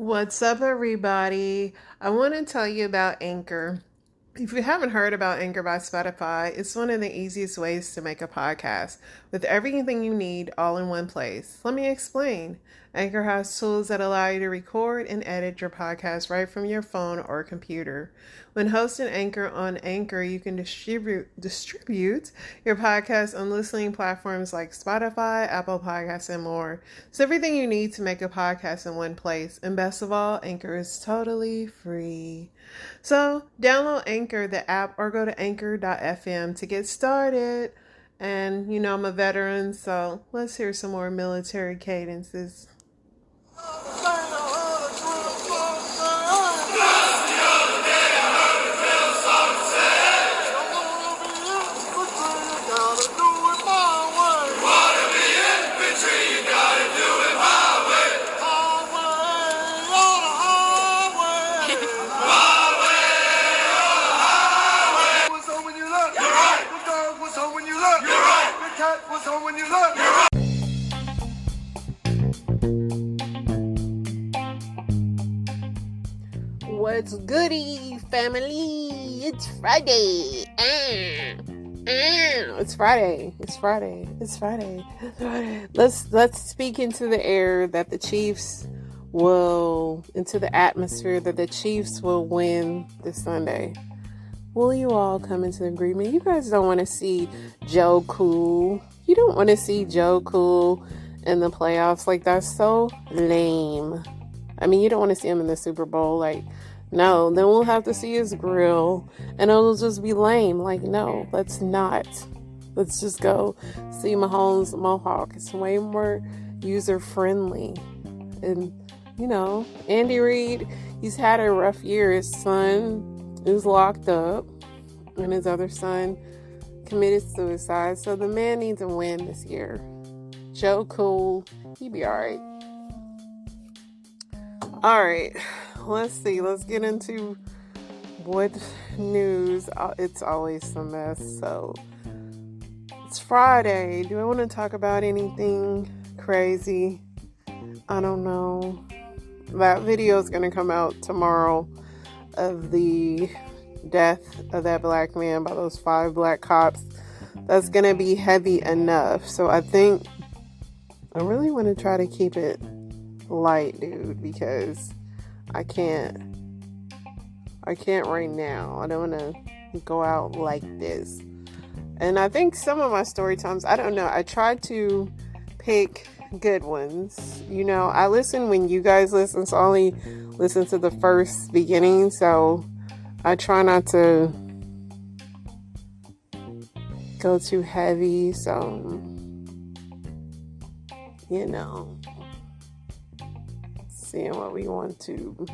What's up, everybody? I want to tell you about Anchor. If you haven't heard about Anchor by Spotify, it's one of the easiest ways to make a podcast with everything you need all in one place. Let me explain. Anchor has tools that allow you to record and edit your podcast right from your phone or computer. When hosting Anchor on Anchor, you can distribute your podcast on listening platforms like Spotify, Apple Podcasts, and more. It's everything you need to make a podcast in one place. And best of all, Anchor is totally free. So download Anchor, the app, or go to anchor.fm to get started. And I'm a veteran, so let's hear some more military cadences. What's goody, family? It's Friday. It's Friday. Let's speak into the air that the Chiefs into the atmosphere that the Chiefs will win this Sunday. Will you all come into agreement? You guys don't want to see Joe Cool. You don't want to see Joe Cool in the playoffs. Like, that's so lame. I mean, you don't want to see him in the Super Bowl. Like, no, then we'll have to see his grill and it'll just be lame. Like, no, let's not. Let's just go see Mahomes Mohawk. It's way more user friendly. And, Andy Reid, he's had a rough year. His son is locked up and his other son committed suicide. So the man needs a win this year. Joe Cool, he be all right. All right, let's see. Let's get into what news. It's always a mess. So it's Friday. Do I want to talk about anything crazy? I don't know. That video is going to come out tomorrow of the death of that black man by those 5 black cops. That's going to be heavy enough. So I think I really want to try to keep it light, dude, because I can't right now. I don't want to go out like this. And I think some of my story times, I don't know, I try to pick good ones. I listen when you guys listen, so I only listen to the first beginning, so I try not to go too heavy, so seeing what we want to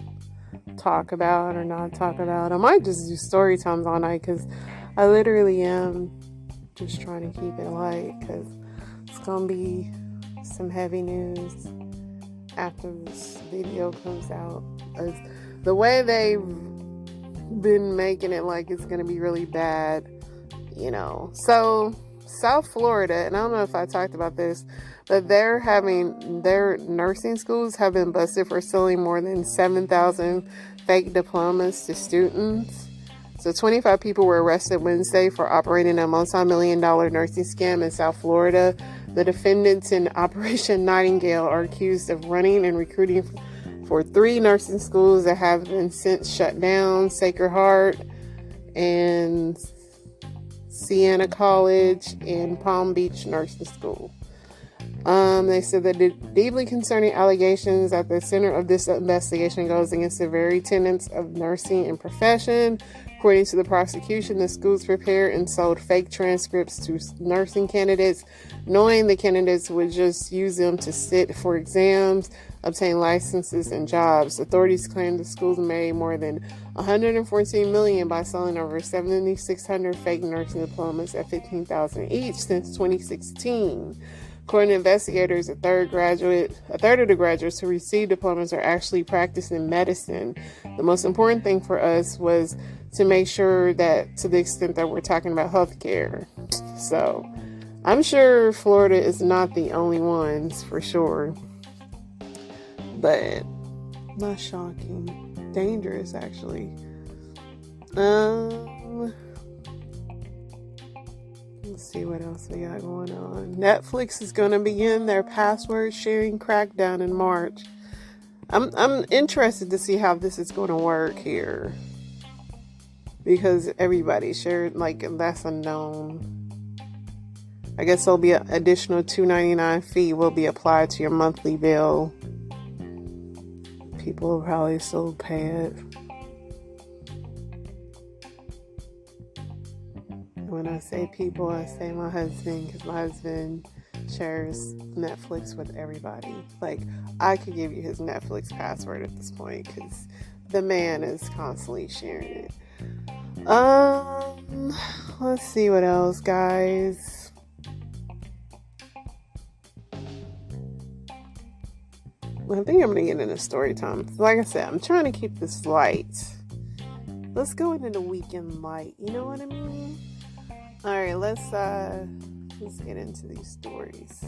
talk about or not talk about. I might just do story times all night because I literally am just trying to keep it light because it's gonna be some heavy news after this video comes out. The way they've been making it like it's gonna be really bad, So South Florida, and I don't know if I talked about this, but their nursing schools have been busted for selling more than 7,000 fake diplomas to students. So 25 people were arrested Wednesday for operating a multi-million-dollar nursing scam in South Florida. The defendants in Operation Nightingale are accused of running and recruiting for 3 nursing schools that have been since shut down: Sacred Heart and Siena College and Palm Beach Nursing School. They said that the deeply concerning allegations at the center of this investigation goes against the very tenets of nursing and profession. According to the prosecution, the schools prepared and sold fake transcripts to nursing candidates, knowing the candidates would just use them to sit for exams, obtain licenses, and jobs. Authorities claim the schools made more than $114 million by selling over 7,600 fake nursing diplomas at $15,000 each since 2016. According to investigators, a third of the graduates who received diplomas are actually practicing medicine. The most important thing for us was to make sure that, to the extent that we're talking about healthcare. So I'm sure Florida is not the only ones, for sure. But Not shocking. Dangerous, actually. Let's see what else we got going on. Netflix is going to begin their password sharing crackdown in March. I'm interested to see how this is going to work here, because everybody shared, like, that's unknown. I guess there'll be an additional $2.99 fee will be applied to your monthly bill. People will probably still pay it. When I say people, I say my husband, because my husband shares Netflix with everybody. Like, I could give you his Netflix password at this point, because the man is constantly sharing it. Let's see what else, guys. I think I'm gonna get into story time. Like I said, I'm trying to keep this light. Let's go into the weekend light. You know what I mean? All right, let's get into these stories.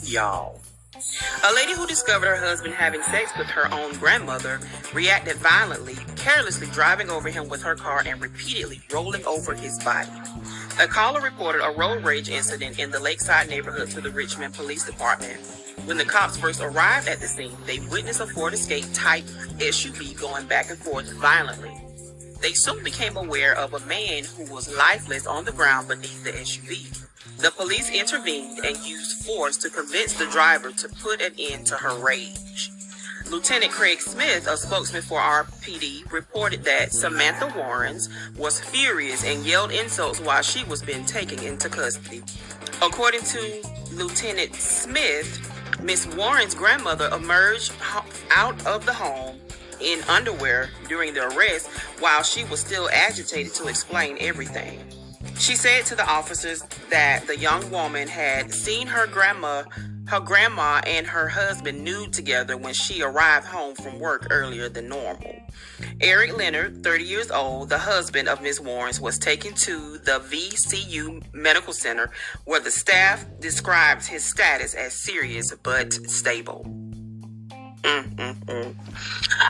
Y'all. A lady who discovered her husband having sex with her own grandmother reacted violently, carelessly driving over him with her car and repeatedly rolling over his body. A caller reported a road rage incident in the Lakeside neighborhood to the Richmond Police Department. When the cops first arrived at the scene, they witnessed a Ford Escape type SUV going back and forth violently. They soon became aware of a man who was lifeless on the ground beneath the SUV. The police intervened and used force to convince the driver to put an end to her rage. Lieutenant Craig Smith, a spokesman for RPD, reported that Samantha Warrens was furious and yelled insults while she was being taken into custody. According to Lieutenant Smith, Miss Warren's grandmother emerged out of the home in underwear during the arrest while she was still agitated to explain everything. She said to the officers that the young woman had seen her grandma and her husband nude together when she arrived home from work earlier than normal. Eric Leonard, 30 years old, the husband of Ms. Warrens, was taken to the VCU Medical Center, where the staff describes his status as serious but stable.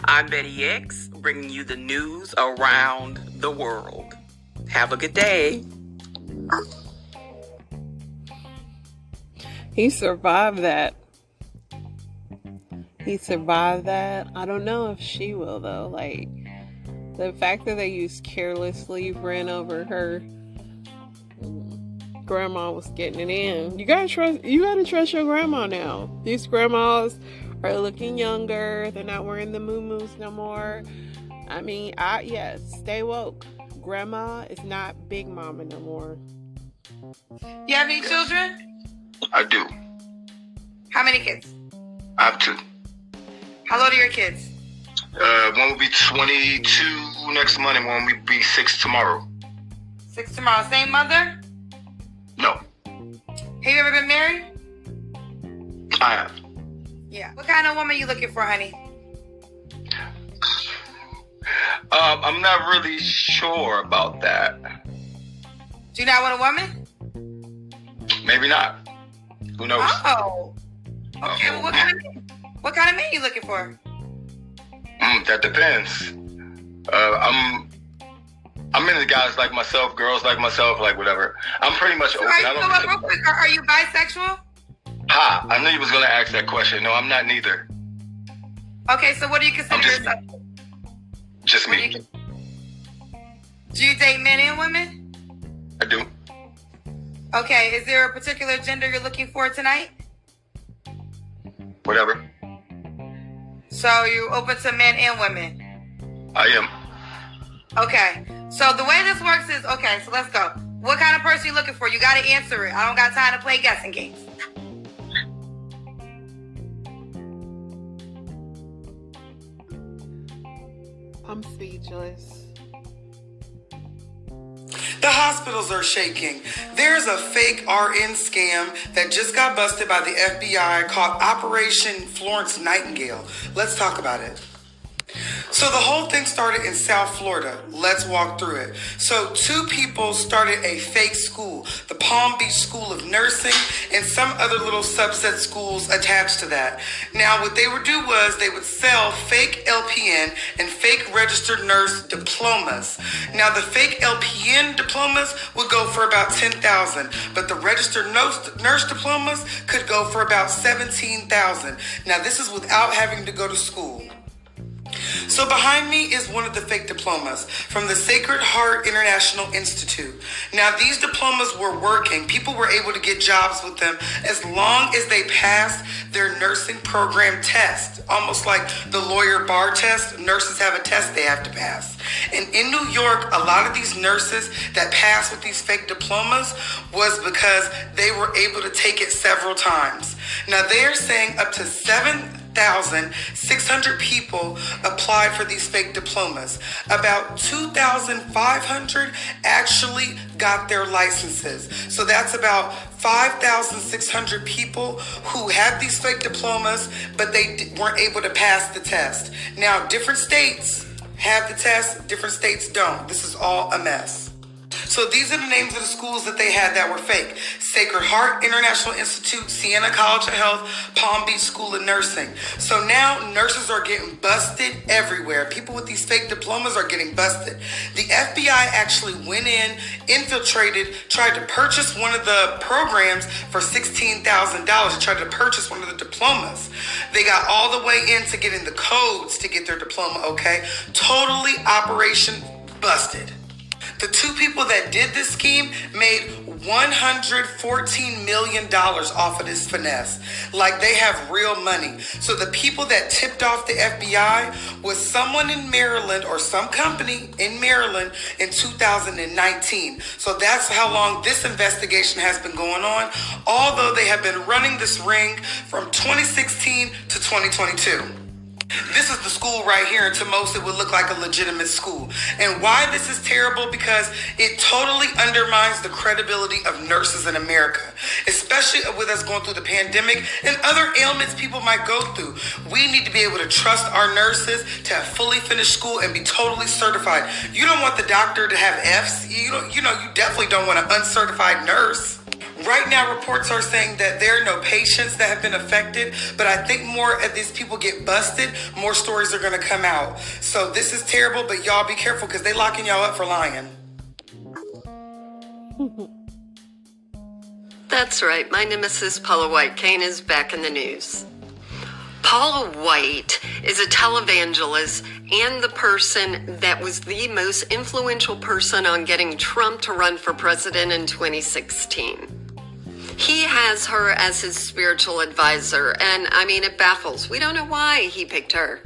I'm Betty X, bringing you the news around the world. Have a good day. He survived that. I don't know if she will, though. Like, the fact that they used carelessly ran over her grandma was getting it in. You gotta trust your grandma now. These grandmas are looking younger. They're not wearing the moo-moos no more. I mean, yes, stay woke. Grandma is not Big Mama no more. You have any children? I do. How many kids? I have 2. How old are your kids? One will be 22 next month and one will be 6 tomorrow. 6 tomorrow. Same mother? No. Have you ever been married? I have. Yeah. What kind of woman you looking for, honey? I'm not really sure about that. Do you not want a woman? Maybe not. Who knows? Oh. Okay, well, what kind of man you looking for? That depends. I'm into guys like myself, girls like myself, like whatever. I'm pretty much open. Real quick, are you bisexual? I knew you was gonna ask that question. No, I'm not neither. Okay, so what do you consider yourself? Just me. Do you date men and women? I do. Okay, is there a particular gender you're looking for tonight? Whatever. So you're open to men and women? I am. Okay, so the way this works is, okay, so let's go. What kind of person you looking for? You got to answer it. I don't got time to play guessing games. I'm speechless. The hospitals are shaking. There's a fake RN scam that just got busted by the FBI called Operation Florence Nightingale. Let's talk about it. So the whole thing started in South Florida. Let's walk through it. So 2 people started a fake school, the Palm Beach School of Nursing, and some other little subset schools attached to that. Now what they would do was they would sell fake LPN and fake registered nurse diplomas. Now the fake LPN diplomas would go for about $10,000, but the registered nurse diplomas could go for about $17,000. Now this is without having to go to school. So behind me is one of the fake diplomas from the Sacred Heart International Institute. Now these diplomas were working. People were able to get jobs with them as long as they passed their nursing program test. Almost like the lawyer bar test, nurses have a test they have to pass. And in New York, a lot of these nurses that passed with these fake diplomas was because they were able to take it several times. Now they are saying up to 7,600 people applied for these fake diplomas. About 2,500 actually got their licenses. So that's about 5,600 people who had these fake diplomas, but they weren't able to pass the test. Now, different states have the test, different states don't. This is all a mess. So these are the names of the schools that they had that were fake. Sacred Heart International Institute, Siena College of Health, Palm Beach School of Nursing. So now nurses are getting busted everywhere. People with these fake diplomas are getting busted. The FBI actually went in, infiltrated, tried to purchase one of the programs for $16,000. They tried to purchase one of the diplomas. They got all the way in to getting the codes to get their diploma, okay? Totally operation busted. The 2 people that did this scheme made $114 million off of this finesse. Like they have real money. So the people that tipped off the FBI was someone in Maryland or some company in Maryland in 2019. So that's how long this investigation has been going on, although they have been running this ring from 2016 to 2022. This is the school right here, and to most it would look like a legitimate school. And why this is terrible? Because it totally undermines the credibility of nurses in America, especially with us going through the pandemic and other ailments people might go through. We need to be able to trust our nurses to have fully finished school and be totally certified. You don't want the doctor to have F's. You definitely don't want an uncertified nurse. Right now, reports are saying that there are no patients that have been affected, but I think more as these people get busted, more stories are going to come out. So this is terrible, but y'all be careful because they locking y'all up for lying. That's right. My nemesis, Paula White Cain, is back in the news. Paula White is a televangelist and the person that was the most influential person on getting Trump to run for president in 2016. He has her as his spiritual advisor, and I mean, it baffles. We don't know why he picked her.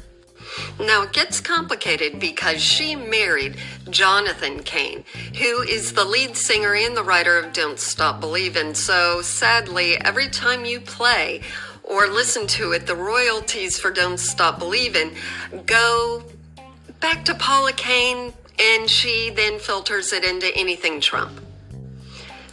Now, it gets complicated because she married Jonathan Cain, who is the lead singer and the writer of Don't Stop Believin'. So, sadly, every time you play or listen to it, the royalties for Don't Stop Believin' go back to Paula Cain, and she then filters it into anything Trump.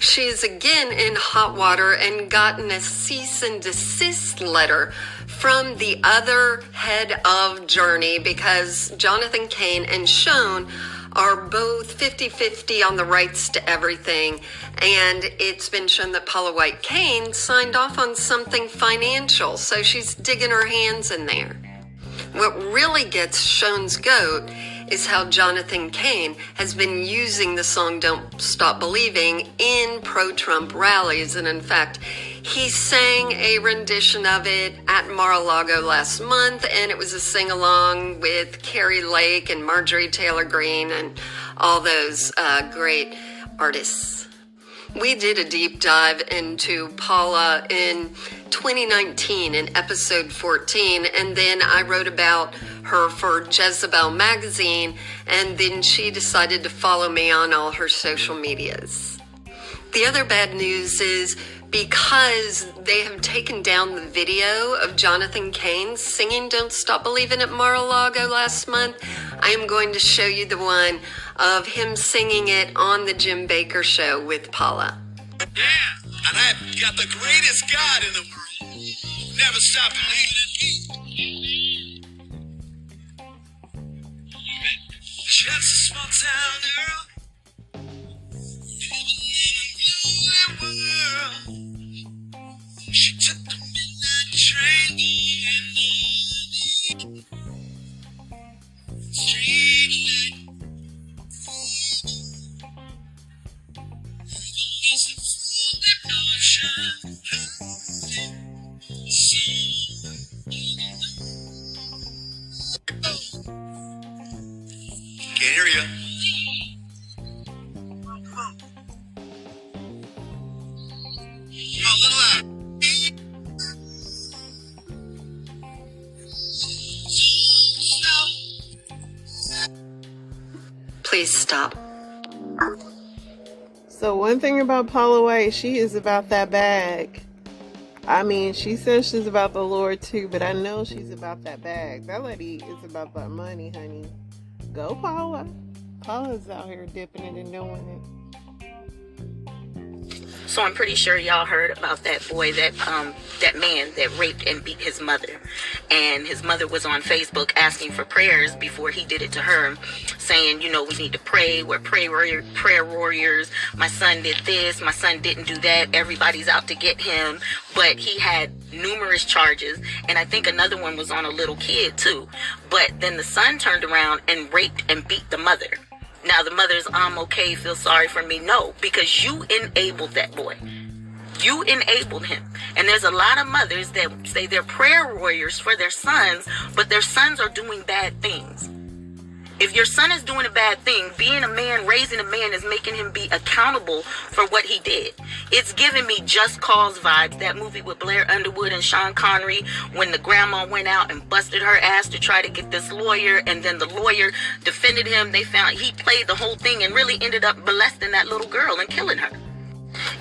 She's again in hot water and gotten a cease and desist letter from the other head of Journey because Jonathan Cain and Sean are both 50-50 on the rights to everything. And it's been shown that Paula White Cain signed off on something financial, so she's digging her hands in there. What really gets Sean's goat is how Jonathan Cain has been using the song Don't Stop Believing in pro-Trump rallies. And in fact, he sang a rendition of it at Mar-a-Lago last month, and it was a sing-along with Carrie Lake and Marjorie Taylor Greene and all those great artists. We did a deep dive into Paula in 2019 in episode 14, and then I wrote about her for Jezebel magazine, and then she decided to follow me on all her social medias. The other bad news is because they have taken down the video of Jonathan Cain singing Don't Stop Believin' at Mar-a-Lago last month, I am going to show you the one of him singing it on the Jim Baker Show with Paula. Yeah, and I've got the greatest God in the world. Never stop believing in me. Just a small town girl. World. She took the midnight train. Street light. It's a full devotion. Can't hear you. A little loud. Please stop. So one thing about Paula White, she is about that bag. I mean, she says she's about the Lord too, but I know she's about that bag. That lady is about that money, honey. Go, Paula. Paula's out here dipping it and doing it. So I'm pretty sure y'all heard about that boy, that man that raped and beat his mother. And his mother was on Facebook asking for prayers before he did it to her, saying, you know, we need to pray. We're prayer warriors. My son did this. My son didn't do that. Everybody's out to get him. But he had numerous charges. And I think another one was on a little kid too. But then the son turned around and raped and beat the mother. Now the mother's, okay, feel sorry for me. No, because you enabled that boy. You enabled him. And there's a lot of mothers that say they're prayer warriors for their sons, but their sons are doing bad things. If your son is doing a bad thing, being a man, raising a man is making him be accountable for what he did. It's giving me Just Cause vibes, that movie with Blair Underwood and Sean Connery, when the grandma went out and busted her ass to try to get this lawyer, and then the lawyer defended him. They found he played the whole thing and really ended up molesting that little girl and killing her.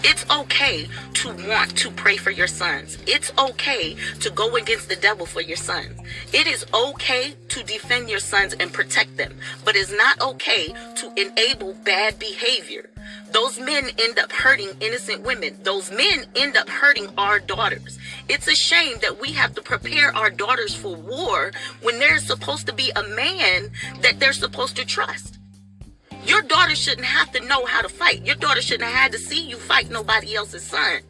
It's okay to want to pray for your sons. It's okay to go against the devil for your sons. It is okay to defend your sons and protect them. But it's not okay to enable bad behavior. Those men end up hurting innocent women. Those men end up hurting our daughters. It's a shame that we have to prepare our daughters for war when there's supposed to be a man that they're supposed to trust. Your daughter shouldn't have to know how to fight. Your daughter shouldn't have had to see you fight nobody else's son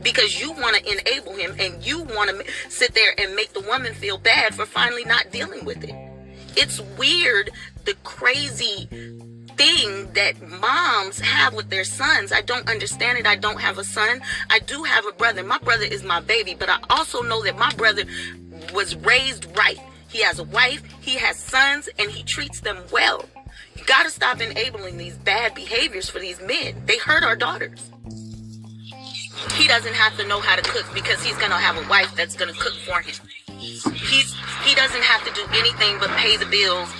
because you want to enable him and you want to sit there and make the woman feel bad for finally not dealing with it. It's weird, the crazy thing that moms have with their sons. I don't understand it. I don't have a son. I do have a brother. My brother is my baby, but I also know that my brother was raised right. He has a wife, he has sons, and he treats them well. You gotta stop enabling these bad behaviors for these men. They hurt our daughters. He doesn't have to know how to cook because he's gonna have a wife that's gonna cook for him. He doesn't have to do anything but pay the bills,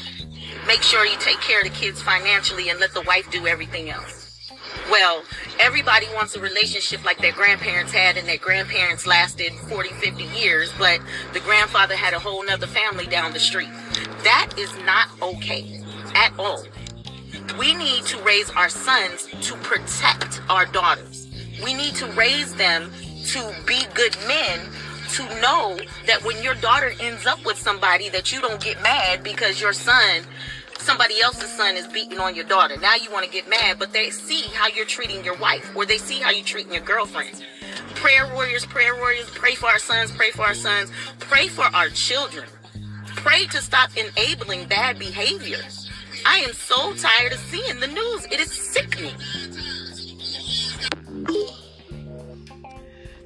make sure you take care of the kids financially, and let the wife do everything else. Well, everybody wants a relationship like their grandparents had, and their grandparents lasted 40, 50 years, but the grandfather had a whole nother family down the street. That is not okay at all. We need to raise our sons to protect our daughters. We need to raise them to be good men, to know that when your daughter ends up with somebody, that you don't get mad because your son, somebody else's son, is beating on your daughter. Now you want to get mad, but they see how you're treating your wife, or they see how you're treating your girlfriend. Prayer warriors, pray for our sons, pray for our sons, pray for our children. Pray to stop enabling bad behavior. I am so tired of seeing the news. It is sickening.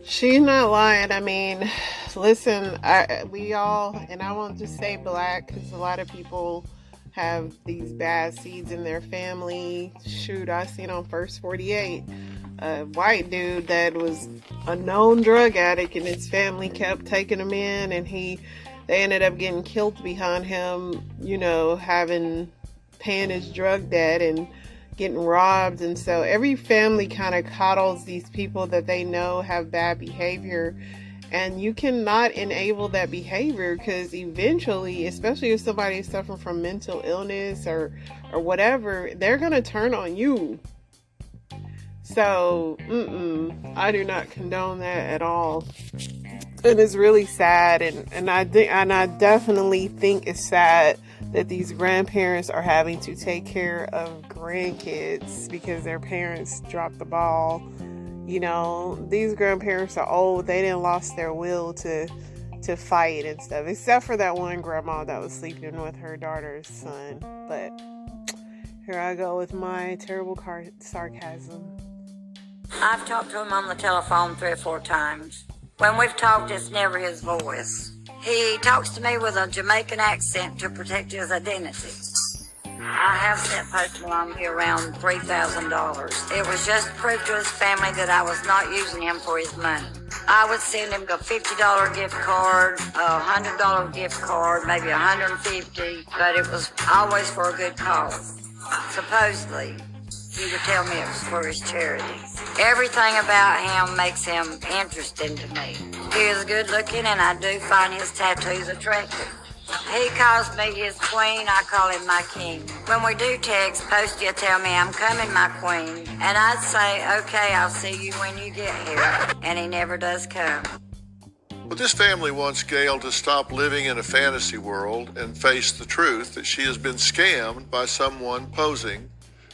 She's not lying. I mean, listen, we all, and I won't just say black, because a lot of people have these bad seeds in their family. Shoot, I seen on First 48 a white dude that was a known drug addict, and his family kept taking him in, and they ended up getting killed behind him, you know, paying his drug debt and getting robbed. And so every family kind of coddles these people that they know have bad behavior, and you cannot enable that behavior, because eventually, especially if somebody is suffering from mental illness or whatever, they're going to turn on you. So I do not condone that at all. And it's really sad, and I definitely think it's sad that these grandparents are having to take care of grandkids because their parents dropped the ball. You know, these grandparents are old. They didn't lost their will to fight and stuff, except for that one grandma that was sleeping with her daughter's son. But here I go with my terrible sarcasm. I've talked to him on the telephone 3 or 4 times. When we've talked, it's never his voice. He talks to me with a Jamaican accent to protect his identity. I have sent Post Malone here around $3,000. It was just proof to his family that I was not using him for his money. I would send him a $50 gift card, a $100 gift card, maybe $150, but it was always for a good cause. Supposedly, he would tell me it was for his charity. Everything about him makes him interesting to me. He is good looking, and I do find his tattoos attractive. He calls me his queen, I call him my king. When we do text, Posty will tell me I'm coming, my queen, and I'd say, okay, I'll see you when you get here, and he never does come. Well, this family wants Gail to stop living in a fantasy world and face the truth that she has been scammed by someone posing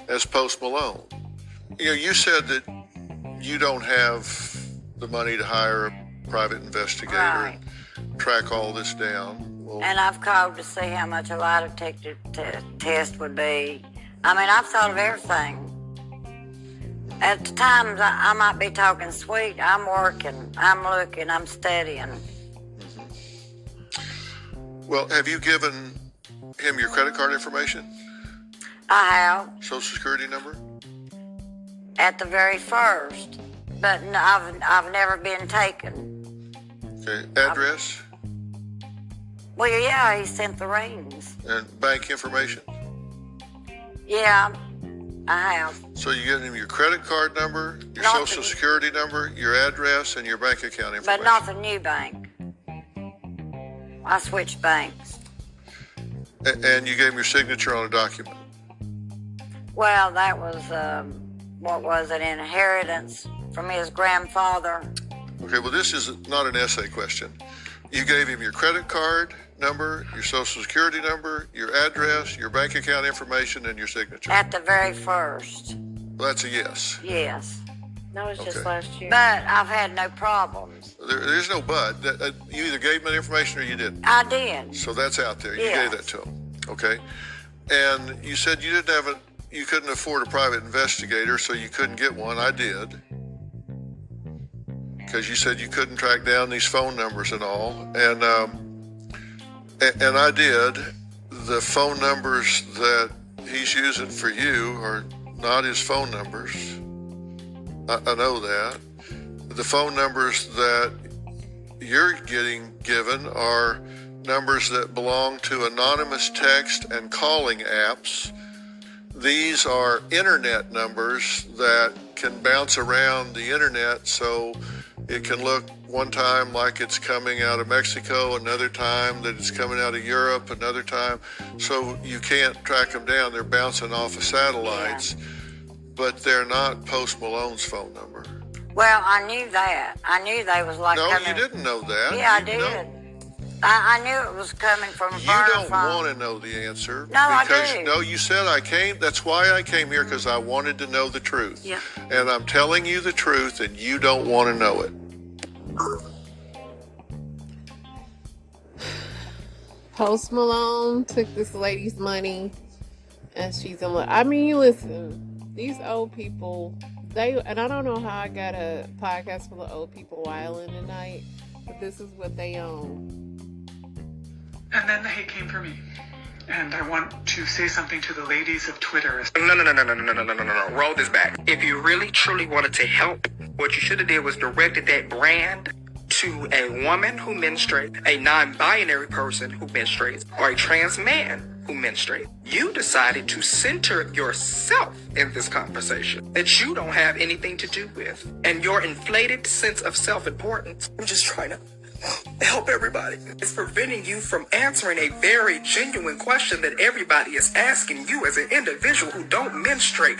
as Post Malone. You know, you said that you don't have the money to hire a private investigator Right. and track all this down. Well, And I've called to see how much a lie detector test would be. I mean, I've thought of everything. At the times, I might be talking sweet. I'm working, I'm looking, I'm studying. well, have you given him your credit card information? I have, Social Security number? at the very first, but I've never been taken. Okay. Address Well, yeah, he sent the rings. and bank information? Yeah, I have. So you give him your credit card number, your Not Social the- Security number, your address, and your bank account information. But not the new bank. I switched banks. And you gave him your signature on a document. Well, that was, what was it, inheritance from his grandfather. Okay, well, this is not an essay question. You gave him your credit card number, your Social Security number, your address, your bank account information, and your signature. At the very first, Well, that's a yes. yes. That was just Okay. last year. But I've had no problems. There's no but. You either gave him that information or you didn't. I did. So that's out there. You Yes. gave that to him. Okay. And you said you you couldn't afford a private investigator, so you couldn't get one. I did. Because you said you couldn't track down these phone numbers and all. And I did. The phone numbers that he's using for you are not his phone numbers. I know that. The phone numbers that you're getting given are numbers that belong to anonymous text and calling apps. These are internet numbers that can bounce around the internet, so it can look one time like it's coming out of Mexico, another time that it's coming out of Europe, another time. So you can't track them down. They're bouncing off of satellites, but they're not Post Malone's phone number. Well, I knew that. I knew they was like No, coming. you didn't know that. Yeah, I You- did. no. I knew it was coming from a You burner don't phone. want to know the answer. No, I because, do. No, you said I came. That's why I came here, because I wanted to know the truth. Yeah. And I'm telling you the truth, and you don't want to know it. Post Malone took this lady's money, and she's in love. I mean, listen, these old people, and I don't know how I got a podcast full of old people wilding tonight, but this is what they own. And then the hate came for me. And I want to say something to the ladies of Twitter. No. Roll this back. If you really truly wanted to help, what you should have did was directed that brand to a woman who menstruates, a non-binary person who menstruates, or a trans man who menstruates. You decided to center yourself in this conversation that you don't have anything to do with. And your inflated sense of self-importance, I'm just trying to help everybody. It's preventing you from answering a very genuine question that everybody is asking you as an individual who don't menstruate.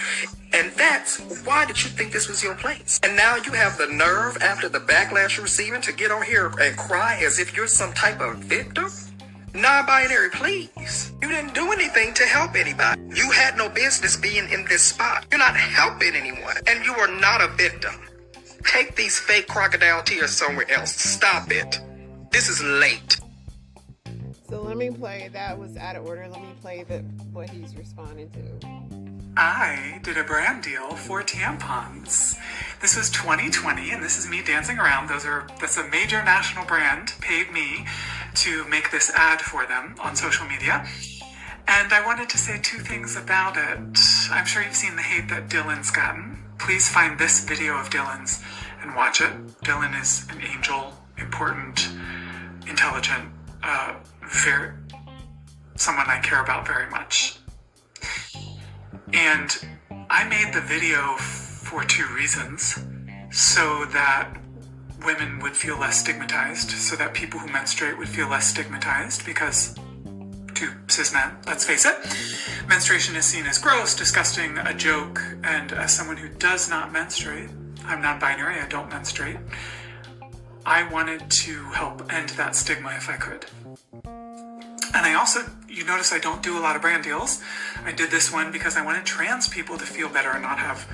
And that's why did you think this was your place? And now you have the nerve after the backlash you're receiving to get on here and cry as if you're some type of victim? Non-binary, please. You didn't do anything to help anybody. You had no business being in this spot. You're not helping anyone, and you are not a victim. Take these fake crocodile tears somewhere else. Stop it. This is late. So let me play. That was out of order. Let me play what he's responding to. I did a brand deal for tampons. This was 2020, and this is me dancing around. That's a major national brand paid me to make this ad for them on social media. And I wanted to say two things about it. I'm sure you've seen the hate that Dylan's gotten. Please find this video of Dylan's and watch it. Dylan is an angel, important, intelligent, someone I care about very much. And I made the video for two reasons. So that women would feel less stigmatized, so that people who menstruate would feel less stigmatized, because to cis men, let's face it, menstruation is seen as gross, disgusting, a joke, and as someone who does not menstruate, I'm non-binary, I don't menstruate, I wanted to help end that stigma if I could. And I also, you notice I don't do a lot of brand deals. I did this one because I wanted trans people to feel better and not have,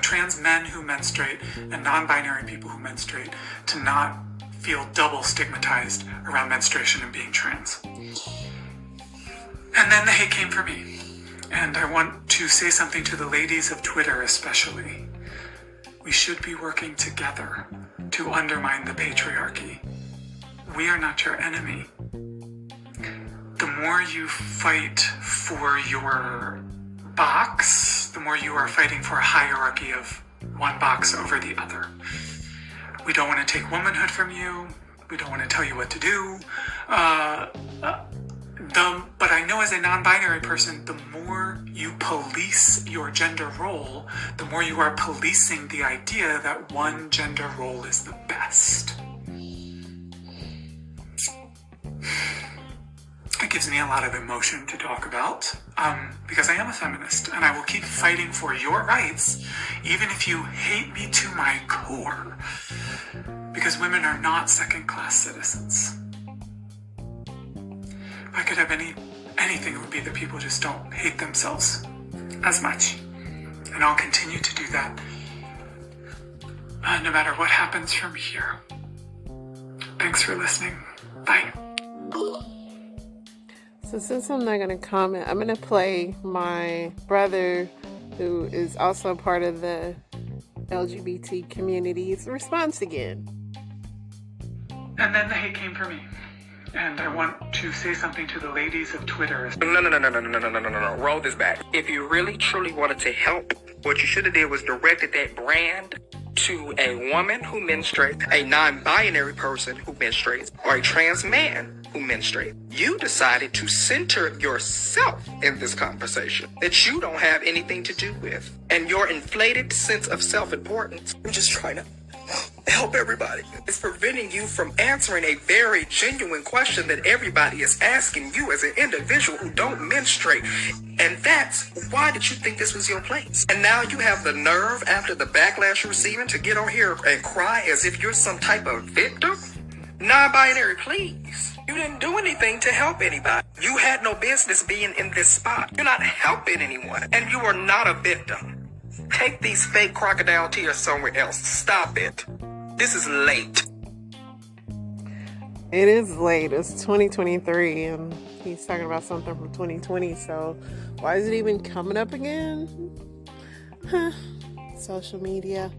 trans men who menstruate and non-binary people who menstruate to not feel double stigmatized around menstruation and being trans. And then the hate came for me. And I want to say something to the ladies of Twitter especially. We should be working together to undermine the patriarchy. We are not your enemy. The more you fight for your box, the more you are fighting for a hierarchy of one box over the other. We don't want to take womanhood from you. We don't want to tell you what to do. But I know as a non-binary person, the more you police your gender role, the more you are policing the idea that one gender role is the best. It gives me a lot of emotion to talk about, because I am a feminist, and I will keep fighting for your rights, even if you hate me to my core, because women are not second-class citizens. If I could have anything, it would be that people just don't hate themselves as much, and I'll continue to do that, no matter what happens from here. Thanks for listening. Bye. So since I'm not going to comment, I'm going to play my brother, who is also a part of the LGBT community's response again. And then the hate came for me. And I want to say something to the ladies of Twitter. No. Roll this back. If you really, truly wanted to help, what you should have did was directed that brand to a woman who menstruates, a non-binary person who menstruates, or a trans man who menstruates. You decided to center yourself in this conversation that you don't have anything to do with. And your inflated sense of self-importance, I'm just trying to help everybody, it's preventing you from answering a very genuine question that everybody is asking you as an individual who don't menstruate. And that's, why did you think this was your place? And now you have the nerve, after the backlash you're receiving, to get on here and cry as if you're some type of victim? Non-binary, please. You didn't do anything to help anybody. You had no business being in this spot. You're not helping anyone, and you are not a victim. Take these fake crocodile tears somewhere else. Stop it. This is late. It is late. It's 2023, and he's talking about something from 2020, so why is it even coming up again? Social media.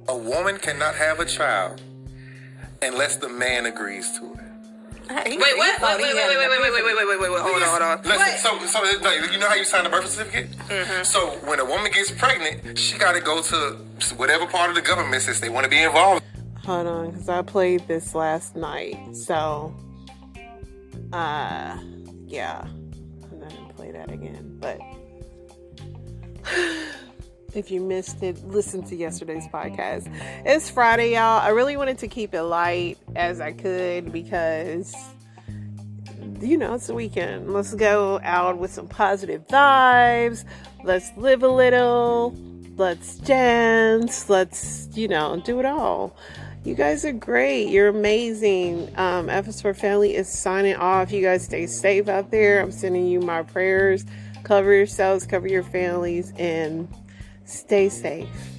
A woman cannot have a child unless the man agrees to it. Wait, what? Wait, hold on. Listen, so you know how you sign a birth certificate? Mm-hmm. So when a woman gets pregnant, she got to go to whatever part of the government says they want to be involved. Hold on, because I played this last night, so, yeah, I'm not going to play that again, but if you missed it, listen to yesterday's podcast. It's Friday, y'all. I really wanted to keep it light as I could because, it's the weekend. Let's go out with some positive vibes. Let's live a little. Let's dance. Let's, do it all. You guys are great. You're amazing. FS4 Family is signing off. You guys stay safe out there. I'm sending you my prayers. Cover yourselves, cover your families, and stay safe.